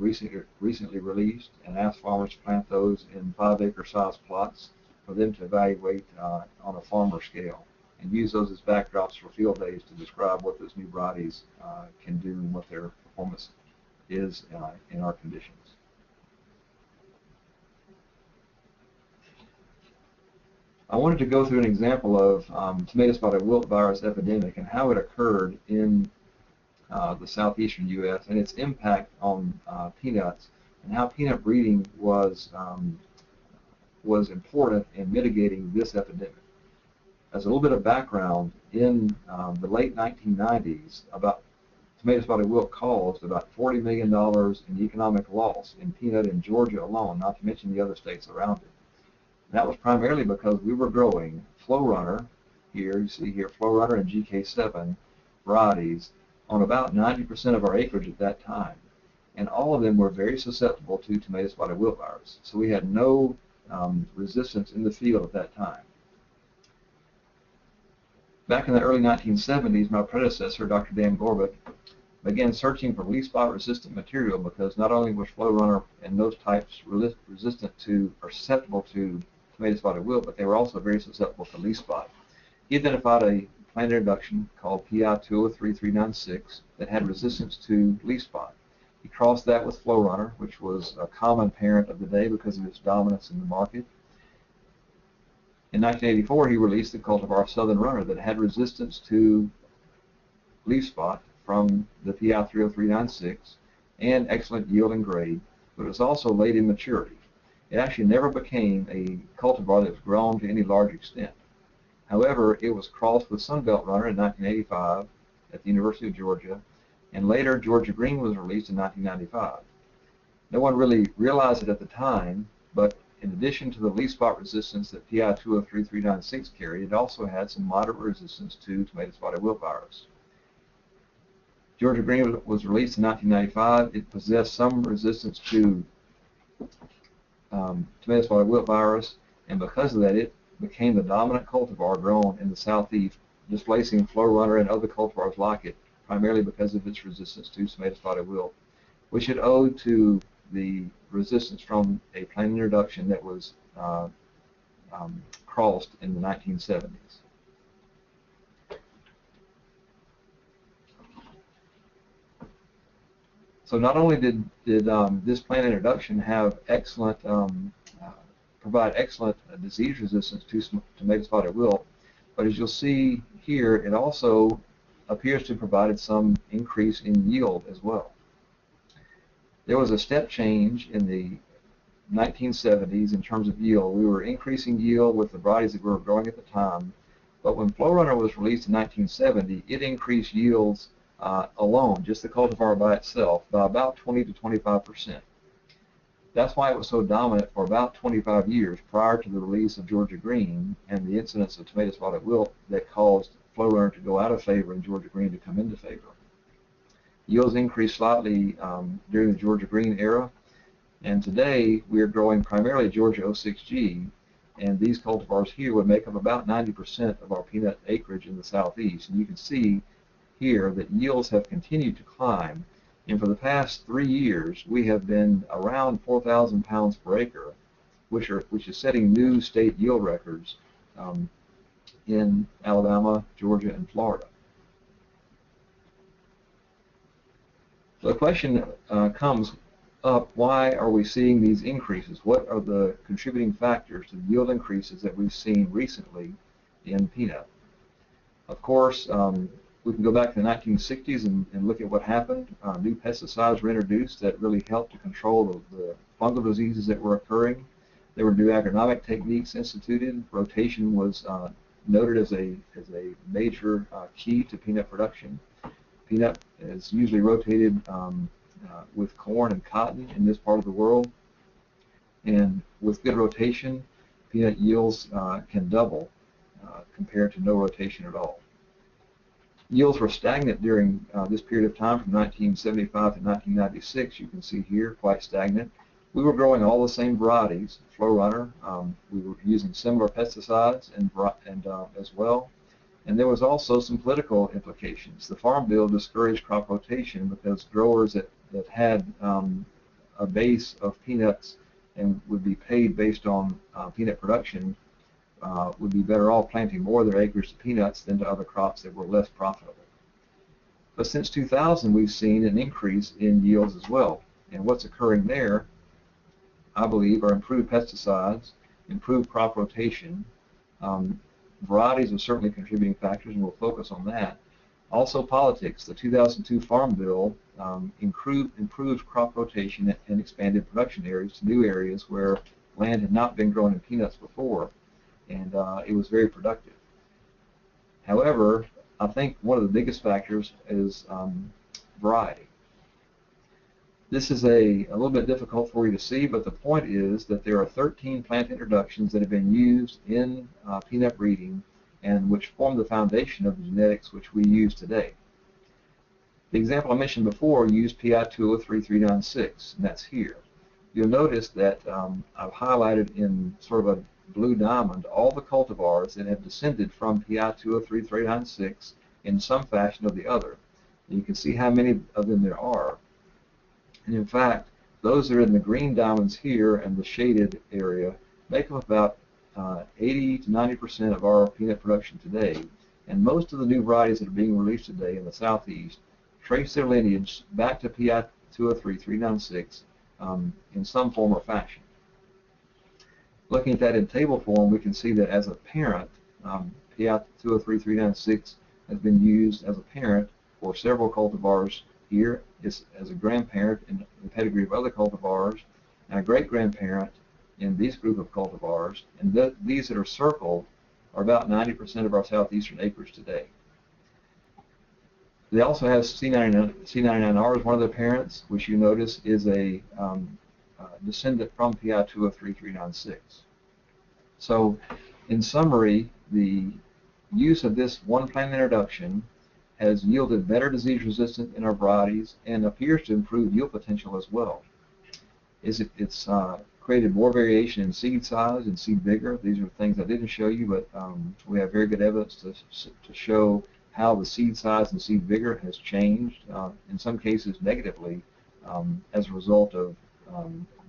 B: recently released and ask farmers to plant those in 5-acre size plots for them to evaluate on a farmer scale, and use those as backdrops for field days to describe what those new varieties can do and what their performance is in our conditions. I wanted to go through an example of tomato spotted wilt virus epidemic and how it occurred in the southeastern U.S. and its impact on peanuts, and how peanut breeding was important in mitigating this epidemic. As a little bit of background, in the late 1990s, tomato spotted wilt caused about $40 million in economic loss in peanut in Georgia alone, not to mention the other states around it. And that was primarily because we were growing Flow Runner, here you see here Flow Runner and GK7 varieties on about 90% of our acreage at that time. And all of them were very susceptible to tomato spotted wilt virus. So we had no resistance in the field at that time. Back in the early 1970s, my predecessor, Dr. Dan Gorbuck, began searching for leaf spot resistant material, because not only was Flow Runner and those types resistant to or susceptible to tomato spotted wilt, but they were also very susceptible to leaf spot. He identified a plant introduction called PI 203396 that had resistance to leaf spot. He crossed that with Flow Runner, which was a common parent of the day because of its dominance in the market. In 1984, he released the cultivar Southern Runner that had resistance to leaf spot from the PI 30396 and excellent yield and grade, but it was also late in maturity. It actually never became a cultivar that was grown to any large extent. However, it was crossed with Sunbelt Runner in 1985 at the University of Georgia, and later Georgia Green was released in 1995. No one really realized it at the time, but in addition to the leaf spot resistance that PI 203396 carried, it also had some moderate resistance to tomato spotted wilt virus. Georgia Green was released in 1995. It possessed some resistance to tomato spotted wilt virus, and because of that, it became the dominant cultivar grown in the southeast, displacing Flow Runner and other cultivars like it, primarily because of its resistance to tomato spotted wilt, which it owed to the resistance from a plant introduction that was crossed in the 1970s. So not only did this plant introduction have excellent provide excellent disease resistance to tomato spotted wilt, but as you'll see here, it also appears to have provided some increase in yield as well. There was a step change in the 1970s in terms of yield. We were increasing yield with the varieties that we were growing at the time, but when Flowrunner was released in 1970, it increased yields alone, just the cultivar by itself, by about 20 to 25%. That's why it was so dominant for about 25 years prior to the release of Georgia Green and the incidence of tomato spotted wilt that caused Flowrunner to go out of favor and Georgia Green to come into favor. Yields increased slightly during the Georgia Green era, and today we are growing primarily Georgia 06G, and these cultivars here would make up about 90% of our peanut acreage in the southeast. And you can see here that yields have continued to climb, and for the past 3 years we have been around 4,000 pounds per acre, which is setting new state yield records in Alabama, Georgia, and Florida. So the question comes up, why are we seeing these increases? What are the contributing factors to the yield increases that we've seen recently in peanut? Of course, we can go back to the 1960s and look at what happened. New pesticides were introduced that really helped to control the fungal diseases that were occurring. There were new agronomic techniques instituted. Rotation was noted as a major key to peanut production. Peanut is usually rotated with corn and cotton in this part of the world, and with good rotation, peanut yields can double compared to no rotation at all. Yields were stagnant during this period of time from 1975 to 1996. You can see here, quite stagnant. We were growing all the same varieties, Flowrunner. We were using similar pesticides and as well. And there was also some political implications. The Farm Bill discouraged crop rotation because growers that had a base of peanuts and would be paid based on peanut production would be better off planting more of their acres to peanuts than to other crops that were less profitable. But since 2000, we've seen an increase in yields as well. And what's occurring there, I believe, are improved pesticides, improved crop rotation. Varieties are certainly contributing factors, and we'll focus on that. Also politics. The 2002 Farm Bill improved crop rotation and expanded production areas to new areas where land had not been grown in peanuts before, and it was very productive. However, I think one of the biggest factors is variety. This is a little bit difficult for you to see, but the point is that there are 13 plant introductions that have been used in peanut breeding and which form the foundation of the genetics which we use today. The example I mentioned before used PI 203396, and that's here. You'll notice that I've highlighted in sort of a blue diamond all the cultivars that have descended from PI 203396 in some fashion or the other. And you can see how many of them there are. And in fact, those that are in the green diamonds here and the shaded area make up about 80 to 90% of our peanut production today. And most of the new varieties that are being released today in the southeast trace their lineage back to PI 203396 in some form or fashion. Looking at that in table form, we can see that as a parent, PI 203396 has been used as a parent for several cultivars here, as a grandparent in the pedigree of other cultivars, and a great-grandparent in this group of cultivars, and these that are circled are about 90% of our southeastern acres today. They also have C99R as one of their parents, which you notice is a descendant from PI 203396. So, in summary, the use of this one plant introduction has yielded better disease resistance in our varieties and appears to improve yield potential as well. It's created more variation in seed size and seed vigor. These are things I didn't show you, but we have very good evidence to show how the seed size and seed vigor has changed, in some cases negatively, as a result of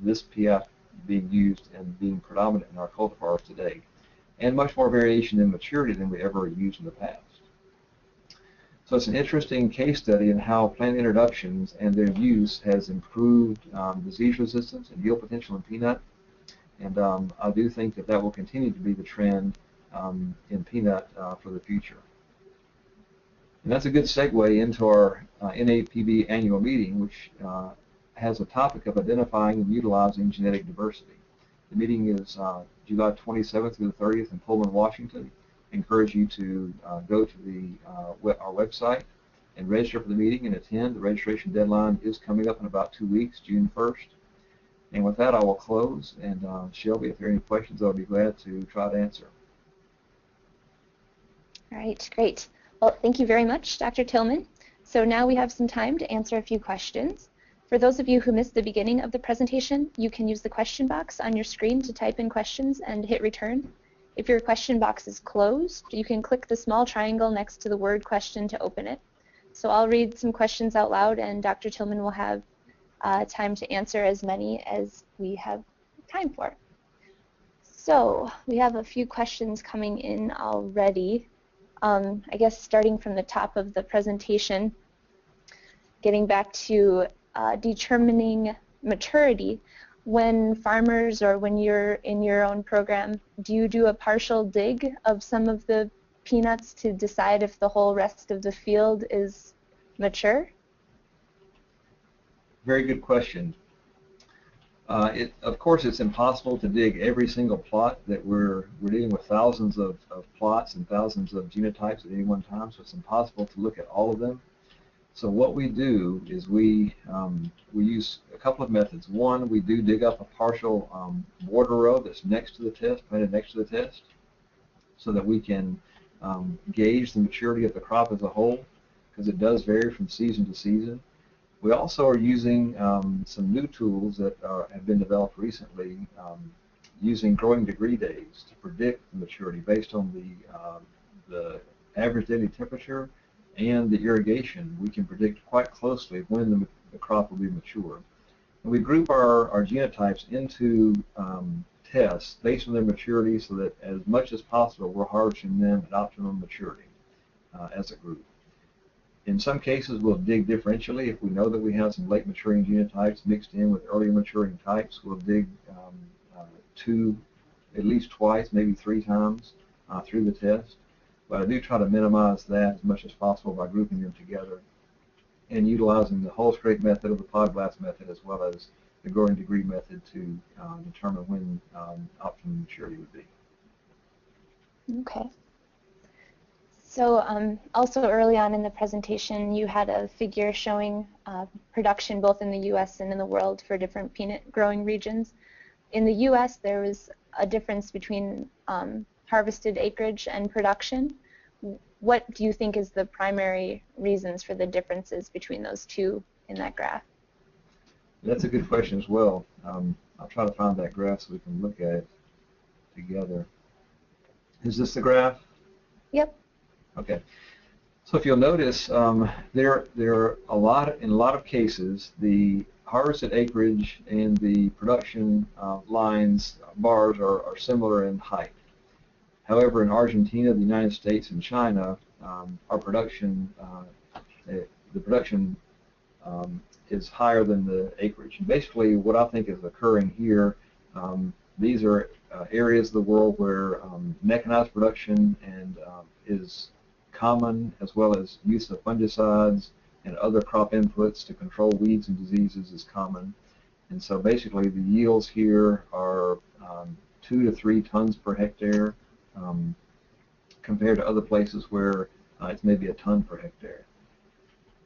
B: this PF being used and being predominant in our cultivars today, and much more variation in maturity than we ever used in the past. So it's an interesting case study in how plant introductions and their use has improved disease resistance and yield potential in peanut. and I do think that that will continue to be the trend in peanut for the future. And that's a good segue into our NAPB annual meeting, which has a topic of identifying and utilizing genetic diversity. The meeting is July 27th through the 30th in Pullman, Washington. I encourage you to go to our website and register for the meeting and attend. The registration deadline is coming up in about 2 weeks, June 1st. And with that, I will close. And Shelby, if there are any questions, I'll be glad to try to answer.
A: All right, great. Well, thank you very much, Dr. Tillman. So now we have some time to answer a few questions. For those of you who missed the beginning of the presentation, you can use the question box on your screen to type in questions and hit return. If your question box is closed, you can click the small triangle next to the word question to open it. So I'll read some questions out loud, and Dr. Tillman will have time to answer as many as we have time for. So we have a few questions coming in already. I guess starting from the top of the presentation, getting back to determining maturity, when farmers or when you're in your own program, do you do a partial dig of some of the peanuts to decide if the whole rest of the field is mature?
B: Very good question. Of course, it's impossible to dig every single plot. That we're dealing with thousands of plots and thousands of genotypes at any one time, so it's impossible to look at all of them. So what we do is we use a couple of methods. One, we do dig up a partial border row that's next to the test, planted next to the test, so that we can gauge the maturity of the crop as a whole, because it does vary from season to season. We also are using some new tools that have been developed recently, using growing degree days to predict the maturity based on the average daily temperature and the irrigation. We can predict quite closely when the crop will be mature. And we group our genotypes into tests based on their maturity, so that as much as possible we're harvesting them at optimum maturity as a group. In some cases, we'll dig differentially. If we know that we have some late maturing genotypes mixed in with earlier maturing types, we'll dig at least twice, maybe 3 times through the test. But I do try to minimize that as much as possible by grouping them together and utilizing the whole scrape method or the pod blast method, as well as the growing degree method, to determine when optimum maturity would be.
A: Okay. So also early on in the presentation, you had a figure showing production both in the U.S. and in the world for different peanut growing regions. In the U.S., there was a difference between harvested acreage and production. What do you think is the primary reasons for the differences between those two in that graph?
B: That's a good question as well. I'll try to find that graph so we can look at it together. Is this the graph?
A: Yep.
B: Okay. So if you'll notice, there are in a lot of cases, the harvested acreage and the production lines, bars, are similar in height. However, in Argentina, the United States, and China, our production, the production is higher than the acreage. And basically, what I think is occurring here, these are areas of the world where mechanized production is common, as well as use of fungicides and other crop inputs to control weeds and diseases is common. And so basically the yields here are 2 to 3 tons per hectare, compared to other places where it's maybe a ton per hectare.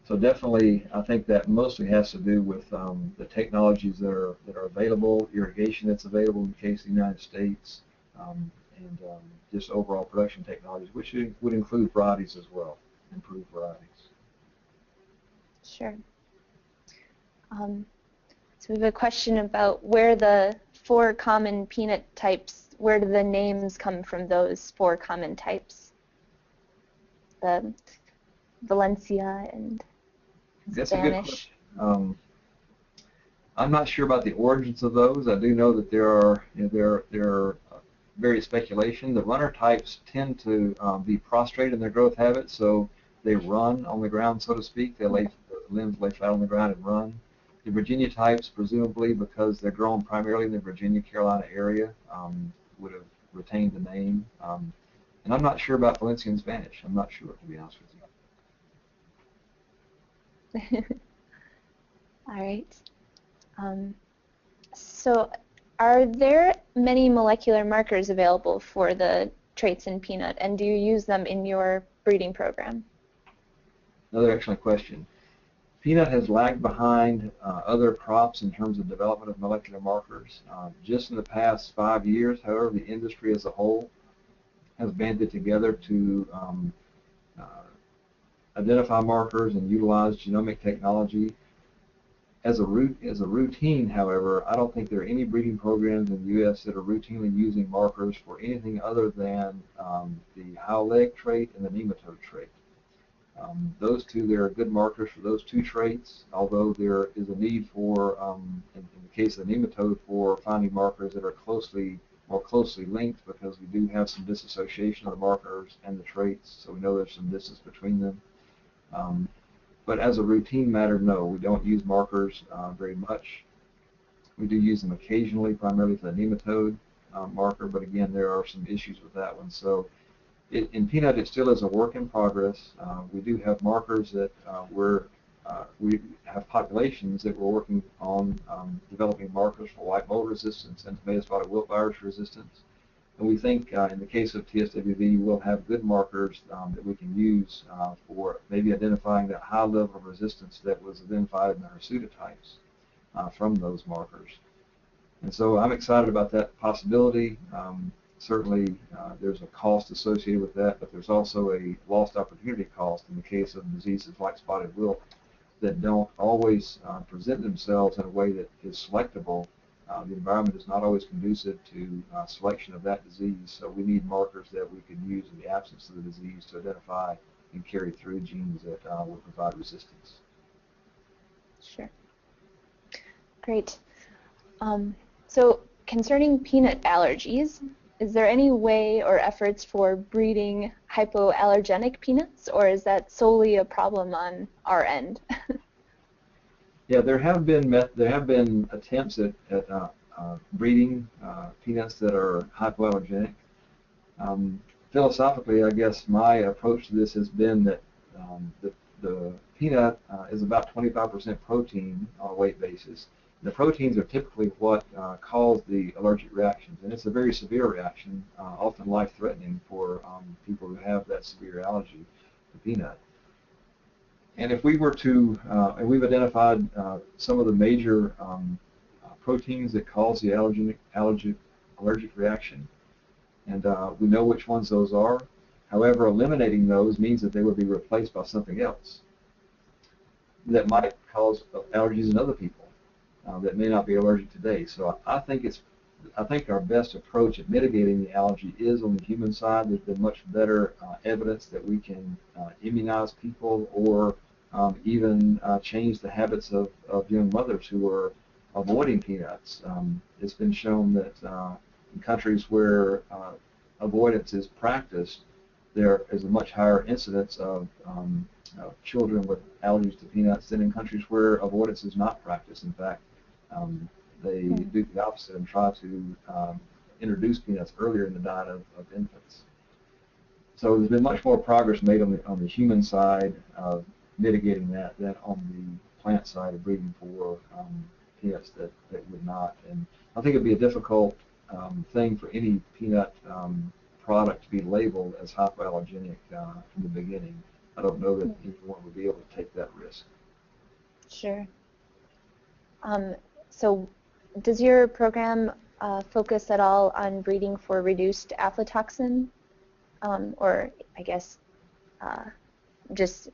B: So definitely, I think that mostly has to do with the technologies that are available, irrigation that's available in the case of the United States, and just overall production technologies, which would include varieties as well, improved varieties.
A: Sure. So we have a question about where the 4 common peanut types, where do the names come from, those 4 common types? The Valencia and
B: That's
A: Spanish.
B: a good question. I'm not sure about the origins of those. I do know that there are various speculation. The runner types tend to be prostrate in their growth habits, so they run on the ground, so to speak. The limbs lay flat on the ground and run. The Virginia types, presumably because they're grown primarily in the Virginia, Carolina area, would have retained the name. And I'm not sure about Valencian Spanish. I'm not sure, to be honest with you.
A: All right. So are there many molecular markers available for the traits in peanut, and do you use them in your breeding program?
B: Another excellent question. Peanut has lagged behind other crops in terms of development of molecular markers. Just in the past 5 years, however, the industry as a whole has banded together to identify markers and utilize genomic technology. As a routine, however, I don't think there are any breeding programs in the U.S. that are routinely using markers for anything other than the high-leg trait and the nematode trait. Those two, there are good markers for those two traits, although there is a need for, in the case of the nematode, for finding markers that are more closely linked, because we do have some dissociation of the markers and the traits, so we know there's some distance between them. But as a routine matter, no, we don't use markers very much. We do use them occasionally, primarily for the nematode marker, but again, there are some issues with that one. So in peanut, it still is a work in progress. We do have markers that we have populations that we're working on developing markers for white mold resistance and tomato spotted wilt virus resistance. And we think in the case of TSWV, we'll have good markers that we can use for maybe identifying that high level of resistance that was identified in the hirsuta types from those markers. And so I'm excited about that possibility. Certainly there's a cost associated with that, but there's also a lost opportunity cost in the case of diseases like spotted wilt that don't always present themselves in a way that is selectable. The environment is not always conducive to selection of that disease, so we need markers that we can use in the absence of the disease to identify and carry through genes that will provide resistance.
A: Sure. Great. So concerning peanut allergies, is there any way or efforts for breeding hypoallergenic peanuts, or is that solely a problem on our end?
B: Yeah, there have been attempts at breeding peanuts that are hypoallergenic. Philosophically, I guess my approach to this has been that the peanut is about 25% protein on a weight basis. The proteins are typically what cause the allergic reactions, and it's a very severe reaction, often life-threatening for people who have that severe allergy to peanut. And if we were to, and we've identified some of the major proteins that cause the allergic reaction, and we know which ones those are. However, eliminating those means that they would be replaced by something else that might cause allergies in other people that may not be allergic today. So I think our best approach at mitigating the allergy is on the human side. There's been much better evidence that we can immunize people or even change the habits of young mothers who are avoiding peanuts. It's been shown that in countries where avoidance is practiced, there is a much higher incidence of children with allergies to peanuts than in countries where avoidance is not practiced. In fact, they do the opposite and try to introduce peanuts earlier in the diet of infants. So there's been much more progress made on the human side of mitigating that than on the plant side of breeding for peanuts that would not. And I think it would be a difficult thing for any peanut product to be labeled as hypoallergenic from the beginning. I don't know that anyone would be able to take that risk.
A: Sure. So does your program focus at all on breeding for reduced aflatoxin? Or I guess just,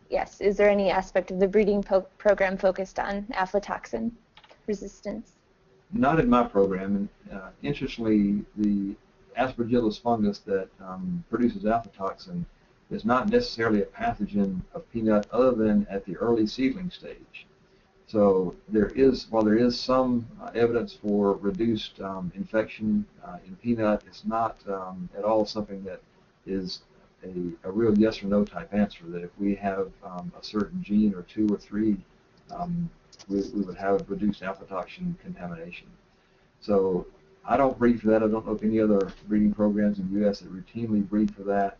A: yes, is there any aspect of the breeding program focused on aflatoxin resistance?
B: Not in my program. And interestingly, the Aspergillus fungus that produces aflatoxin is not necessarily a pathogen of peanut other than at the early seedling stage. So while there is some evidence for reduced infection in peanut, it's not at all something that is a real yes or no type answer, that if we have a certain gene or two or three we would have reduced aflatoxin contamination. So I don't breed for that. I don't know of any other breeding programs in the U.S. that routinely breed for that,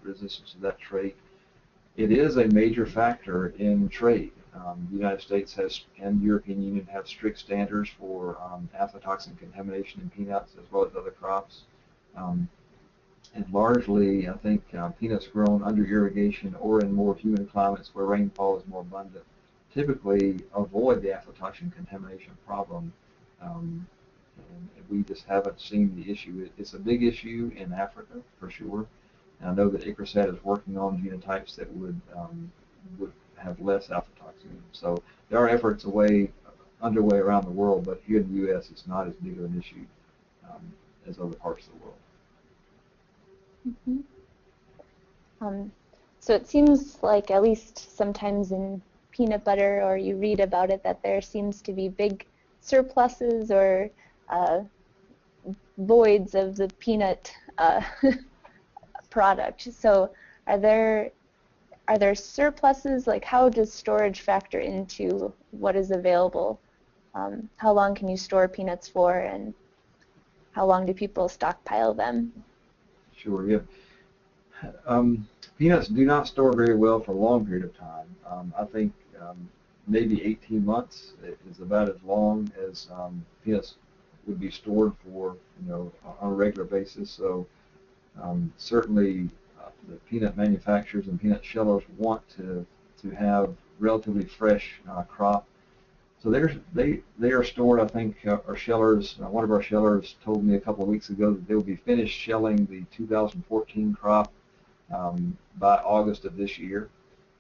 B: resistance to that trait. It is a major factor in trade. The United States has and the European Union have strict standards for aflatoxin contamination in peanuts as well as other crops. And largely, I think peanuts grown under irrigation or in more humid climates where rainfall is more abundant typically avoid the aflatoxin contamination problem. And we just haven't seen the issue. It's a big issue in Africa for sure. And I know that ICRSAT is working on genotypes that would have less aflatoxin. So there are efforts underway around the world, but here in the U.S. it's not as big of an issue as other parts of the world.
A: So it seems like at least sometimes in peanut butter, or you read about it, that there seems to be big surpluses or voids of the peanut product. So are there surpluses? Like, how does storage factor into what is available? How long can you store peanuts for, and how long do people stockpile them?
B: Sure, yeah. Peanuts do not store very well for a long period of time. I think maybe 18 months is about as long as peanuts would be stored for, on a regular basis. So certainly the peanut manufacturers and peanut shellers want to have relatively fresh crop. So they are stored. I think our shellers, one of our shellers told me a couple of weeks ago that they will be finished shelling the 2014 crop by August of this year,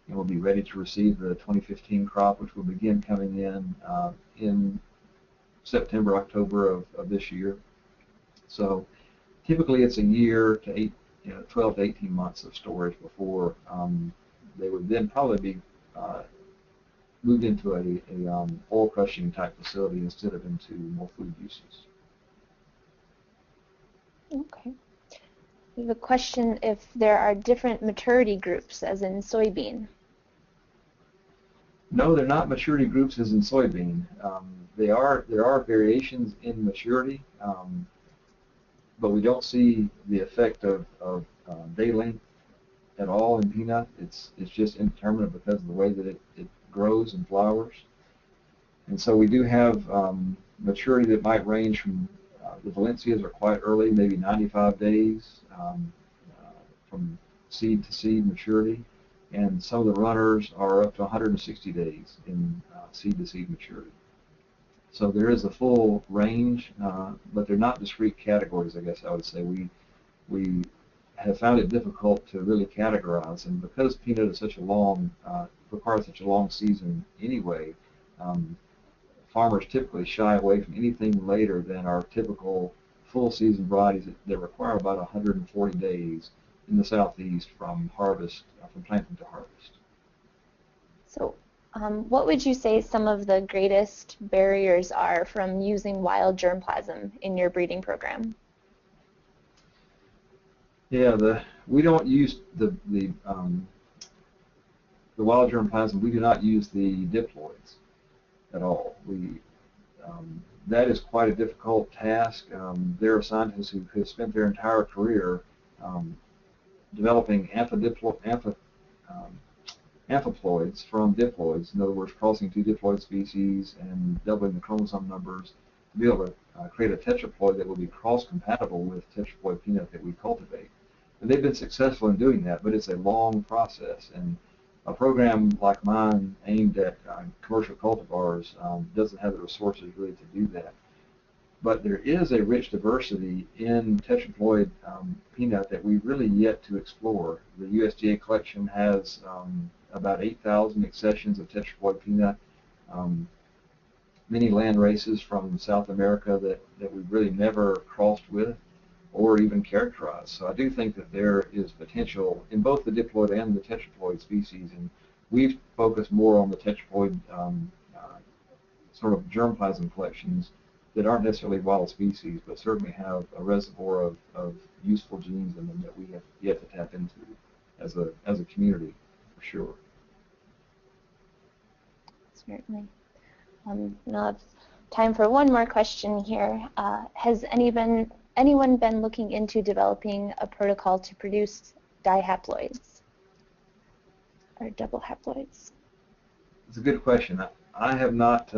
B: and will be ready to receive the 2015 crop, which will begin coming in September, October of this year. So typically it's a year to 12 to 18 months of storage before they would then probably be moved into a oil crushing type facility instead of into more food uses.
A: Okay. We have a question if there are different maturity groups, as in soybean.
B: No, they're not maturity groups as in soybean. There are variations in maturity, but we don't see the effect of day length at all in peanut. It's just indeterminate because of the way that it grows and flowers. And so we do have maturity that might range from the Valencias are quite early, maybe 95 days from seed to seed maturity, and some of the runners are up to 160 days in seed to seed maturity. So there is a full range, but they're not discrete categories, I guess I would say. We have found it difficult to really categorize, and because peanut is requires such a long season anyway, farmers typically shy away from anything later than our typical full season varieties that require about 140 days in the southeast from planting to harvest.
A: So what would you say some of the greatest barriers are from using wild germplasm in your breeding program?
B: Yeah, we don't use the wild germplasm. We do not use the diploids at all. That is quite a difficult task. There are scientists who have spent their entire career developing amphiploids from diploids, in other words, crossing two diploid species and doubling the chromosome numbers to be able to create a tetraploid that will be cross-compatible with tetraploid peanut that we cultivate. And they've been successful in doing that, but it's a long process. And a program like mine aimed at commercial cultivars doesn't have the resources really to do that. But there is a rich diversity in tetraploid peanut that we've really yet to explore. The USDA collection has about 8,000 accessions of tetraploid peanut, many land races from South America that we've really never crossed with or even characterized. So I do think that there is potential in both the diploid and the tetraploid species, and we've focused more on the tetraploid sort of germplasm collections that aren't necessarily wild species, but certainly have a reservoir of useful genes in them that we have yet to tap into as a community, for sure.
A: That's Certainly. Now I have time for one more question here. Has anyone been looking into developing a protocol to produce dihaploids or double haploids?
B: It's a good question. I have not.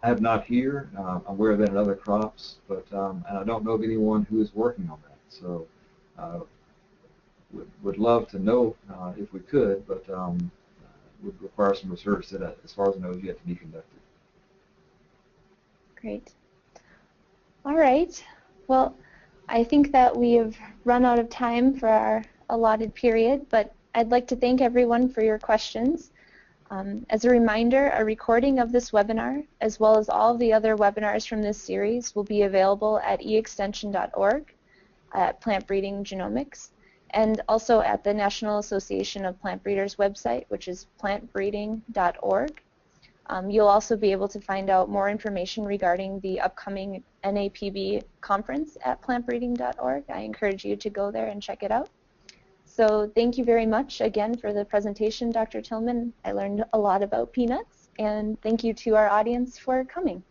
B: I have not here. I'm aware of that in other crops, but and I don't know of anyone who is working on that. So, would love to know if we could, but would require some research that, as far as I know, is yet to be conducted.
A: Great. All right. Well, I think that we have run out of time for our allotted period, but I'd like to thank everyone for your questions. As a reminder, a recording of this webinar, as well as all the other webinars from this series, will be available at eextension.org, at Plant Breeding Genomics, and also at the National Association of Plant Breeders website, which is plantbreeding.org. You'll also be able to find out more information regarding the upcoming NAPB conference at plantbreeding.org. I encourage you to go there and check it out. So thank you very much again for the presentation, Dr. Tillman. I learned a lot about peanuts, and thank you to our audience for coming.